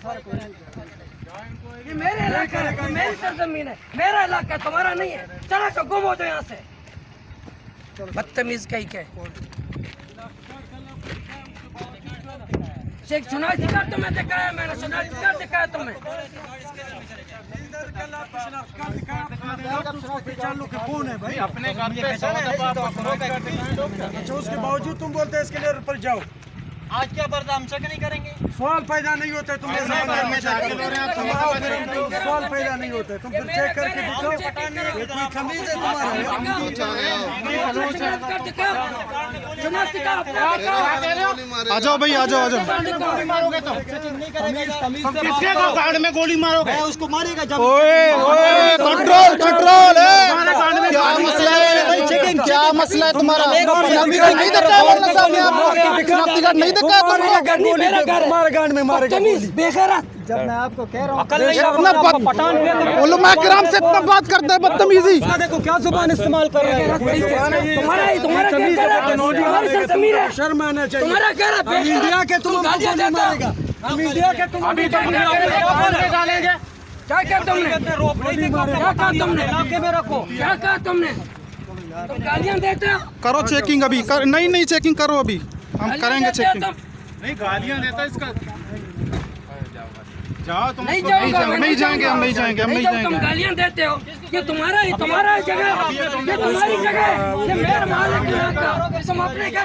ये मेरे इलाका है, मेरी सरजमीन है, मेरा इलाका है, तुम्हारा नहीं है। चलो तो गुम हो जाओ यहाँ से। बदतमीज कहीं के शेख शनाख्ती कार्ड तुम्हें दिखाया मैंने, शनाख्ती कार्ड दिखाया तुम्हें। कौन है भाई? अपने घर पे अच्छा, उसके बावजूद तुम बोलते हैं इसके लिए ऊपर जाओ। आज क्या बर्दाश्त नहीं करेंगे? सवाल पैदा नहीं होता तुम सवाल पैदा नहीं होता, तुम फिर चेक करके दिखाओ। ये कोई तमीज है तुम्हारा? आ जाओ भाई, आ जाओ, आ जाओ। किसके गार्ड में गोली मारोगे? उसको मारेगा जब। ओए ओए, कंट्रोल कंट्रोल है। क्या मसला है? क्या मसला है तुम्हारा? शनाख्ती कार्ड नहीं देखा है वरना सामने आपको? शनाख्ती कार्ड नहीं देखा है तुमने? हमारे गांड में मारेगा गोली। बेगैरत। जब मैं आपको कह रहा हूँ उलमा किराम से इतना बात करते हैं, बदतमीजी। देखो क्या जुबान इस्तेमाल कर रहे हैं। तुम्हारी सरजमीन है, शर्म आना चाहिए। तुम्हारा घर है, हम इंडिया के तुम हमको गोली मारेगा। हम इंडिया के तुम अभी तो डालेंगे। क्या कहा तुमने? क्या कहा तुमने? इलाके में रखो। क्या कहा तुमने? तुम गालियां देते हो? करो चेकिंग अभी नहीं नहीं, चेकिंग करो अभी, हम करेंगे चेकिंग। नहीं गालियां देता इसका। जाओ तुम। नहीं जाऊंगा, नहीं जाएंगे, हम नहीं जाएंगे, हम नहीं तुम जाएंगे। गालियां देते हो। ये तुम्हारा जगह, ये तुम्हारी जगह है, ये मेरा मालिक है यहाँ का। तुम अपने